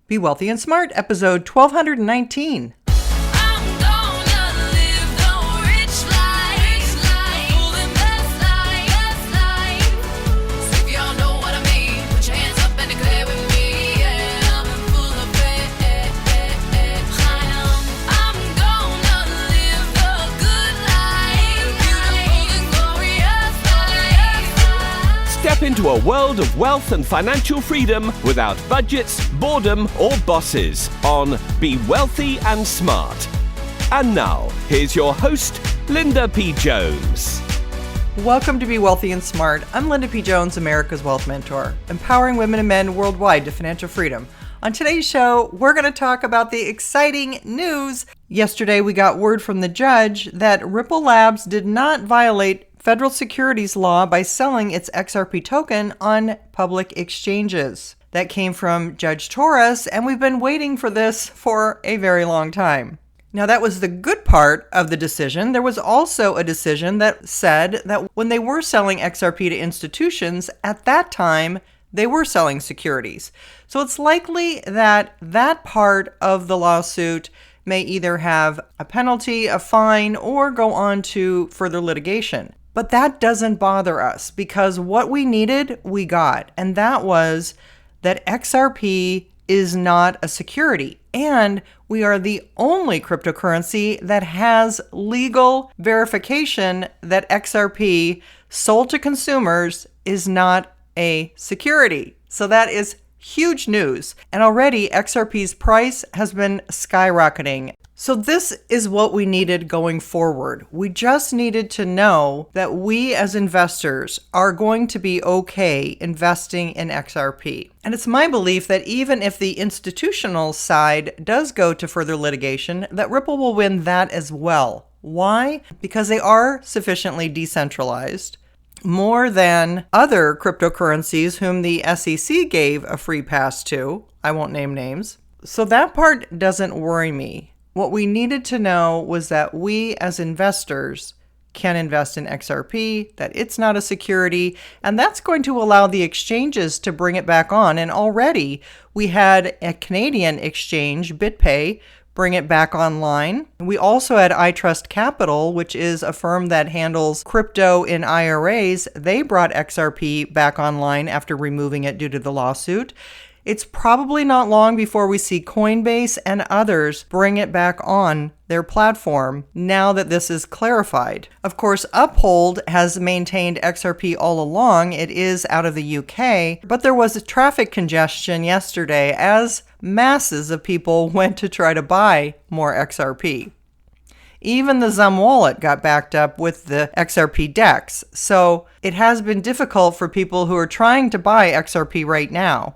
Be Wealthy and Smart, episode 1219. Step into a world of wealth and financial freedom without budgets, boredom, or bosses on Be Wealthy and Smart. And now, here's your host, Linda P. Jones. Welcome to Be Wealthy and Smart. I'm Linda P. Jones, America's Wealth Mentor, empowering women and men worldwide to financial freedom. On today's show, we're going to talk about the exciting news. Yesterday, we got word from the judge that Ripple Labs did not violate federal securities law by selling its XRP token on public exchanges. That came from Judge Torres, and we've been waiting for this for a very long time. Now, that was the good part of the decision. There was also a decision that said that when they were selling XRP to institutions, at that time, they were selling securities. So it's likely that that part of the lawsuit may either have a penalty, a fine, or go on to further litigation. But that doesn't bother us because what we needed, we got. And that was that XRP is not a security. And we are the only cryptocurrency that has legal verification that XRP sold to consumers is not a security. So that is huge news. And already XRP's price has been skyrocketing. So this is what we needed going forward. We just needed to know that we as investors are going to be okay investing in XRP. And it's my belief that even if the institutional side does go to further litigation, that Ripple will win that as well. Why? Because they are sufficiently decentralized, more than other cryptocurrencies whom the SEC gave a free pass to. I won't name names. So that part doesn't worry me. What we needed to know was that we as investors can invest in XRP, that it's not a security, and that's going to allow the exchanges to bring it back on. And already we had a Canadian exchange, BitPay, bring it back online. We also had iTrust Capital, which is a firm that handles crypto in IRAs. They brought XRP back online after removing it due to the lawsuit. It's probably not long before we see Coinbase and others bring it back on their platform now that this is clarified. Of course, Uphold has maintained XRP all along. It is out of the UK, but there was a traffic congestion yesterday as masses of people went to try to buy more XRP. Even the Zum wallet got backed up with the XRP DEX. So it has been difficult for people who are trying to buy XRP right now.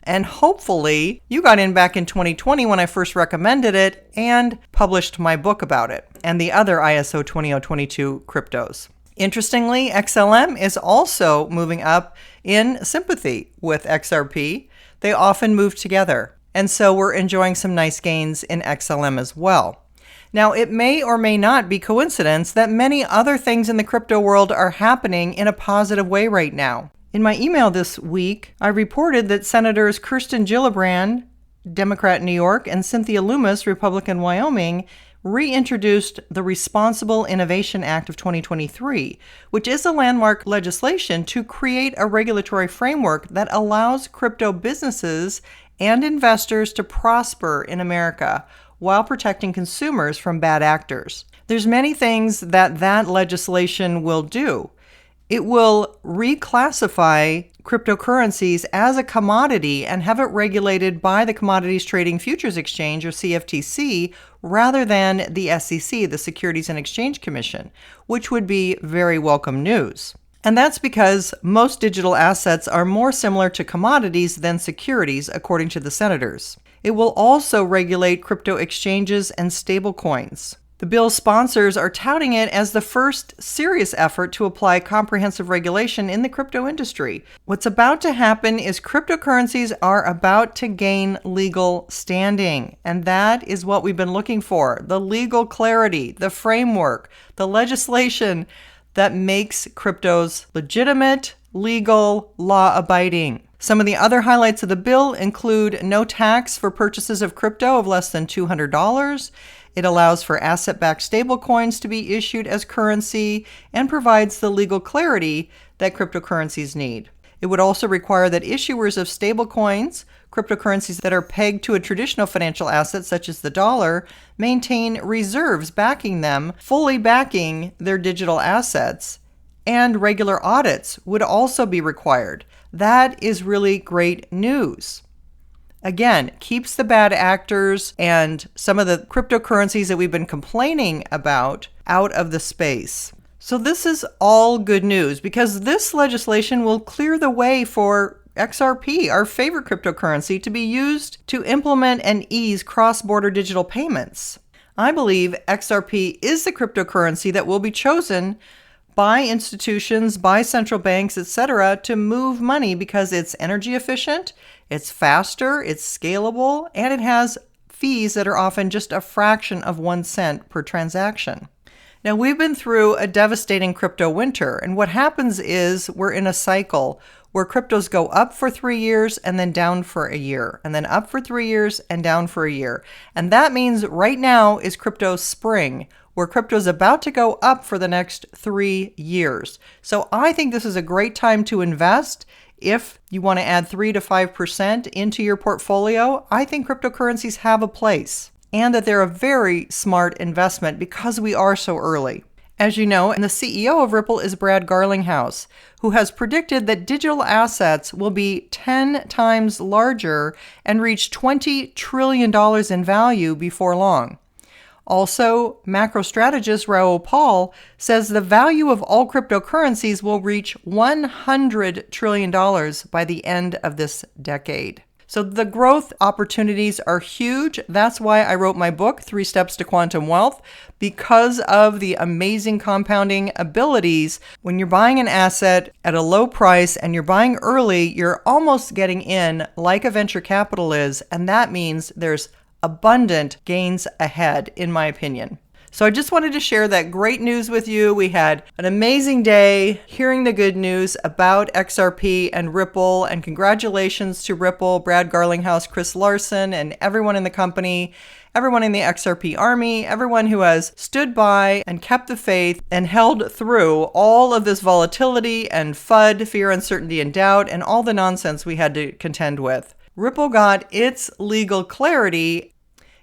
And hopefully you got in back in 2020 when I first recommended it and published my book about it and the other ISO 20022 cryptos. Interestingly, XLM is also moving up in sympathy with XRP. They often move together. And so we're enjoying some nice gains in XLM as well. Now, it may or may not be coincidence that many other things in the crypto world are happening in a positive way right now. In my email this week, I reported that Senators Kirsten Gillibrand, Democrat New York, and Cynthia Lummis, Republican Wyoming, reintroduced the Responsible Innovation Act of 2023, which is a landmark legislation to create a regulatory framework that allows crypto businesses and investors to prosper in America while protecting consumers from bad actors. There's many things that legislation will do. It will reclassify cryptocurrencies as a commodity and have it regulated by the Commodities Trading Futures Exchange, or CFTC, rather than the SEC, the Securities and Exchange Commission, which would be very welcome news. And that's because most digital assets are more similar to commodities than securities, according to the senators. It will also regulate crypto exchanges and stablecoins. The bill's sponsors are touting it as the first serious effort to apply comprehensive regulation in the crypto industry. What's about to happen is cryptocurrencies are about to gain legal standing, and that is what we've been looking for. The legal clarity, the framework, the legislation that makes cryptos legitimate, legal, law-abiding. Some of the other highlights of the bill include no tax for purchases of crypto of less than $200. It allows for asset-backed stablecoins to be issued as currency and provides the legal clarity that cryptocurrencies need. It would also require that issuers of stablecoins, cryptocurrencies that are pegged to a traditional financial asset such as the dollar, maintain reserves backing them, fully backing their digital assets, and regular audits would also be required. That is really great news. Again, keeps the bad actors and some of the cryptocurrencies that we've been complaining about out of the space. So this is all good news because this legislation will clear the way for XRP, our favorite cryptocurrency, to be used to implement and ease cross-border digital payments. I believe XRP is the cryptocurrency that will be chosen by institutions, by central banks, etc., to move money because it's energy efficient, it's faster, it's scalable, and it has fees that are often just a fraction of 1 cent per transaction. Now, we've been through a devastating crypto winter, and what happens is we're in a cycle where cryptos go up for 3 years and then down for a year, and then up for 3 years and down for a year. And that means right now is crypto spring, where crypto is about to go up for the next 3 years. So I think this is a great time to invest. If you want to add 3 to 5% into your portfolio, I think cryptocurrencies have a place and that they're a very smart investment because we are so early. As you know, and the CEO of Ripple is Brad Garlinghouse, who has predicted that digital assets will be 10 times larger and reach $20 trillion in value before long. Also, macro strategist Raoul Pal says the value of all cryptocurrencies will reach $100 trillion by the end of this decade. So the growth opportunities are huge. That's why I wrote my book, 3 Steps to Quantum Wealth, because of the amazing compounding abilities. When you're buying an asset at a low price and you're buying early, you're almost getting in like a venture capital is, and that means there's abundant gains ahead, in my opinion. So I just wanted to share that great news with you. We had an amazing day hearing the good news about XRP and Ripple, and congratulations to Ripple, Brad Garlinghouse, Chris Larson, and everyone in the company, everyone in the XRP army, everyone who has stood by and kept the faith and held through all of this volatility and FUD, fear, uncertainty, and doubt, and all the nonsense we had to contend with. Ripple got its legal clarity.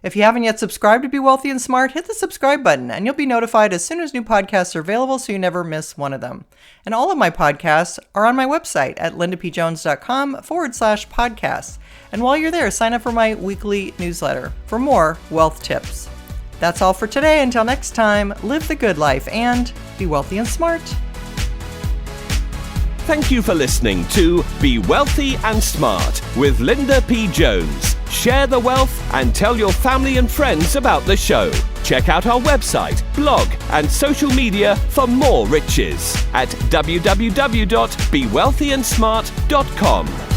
If you haven't yet subscribed to Be Wealthy and Smart, hit the subscribe button and you'll be notified as soon as new podcasts are available so you never miss one of them. And all of my podcasts are on my website at lindapjones.com/podcasts. And while you're there, sign up for my weekly newsletter for more wealth tips. That's all for today. Until next time, live the good life and be wealthy and smart. Thank you for listening to Be Wealthy and Smart with Linda P. Jones. Share the wealth and tell your family and friends about the show. Check out our website, blog, and social media for more riches at www.bewealthyandsmart.com.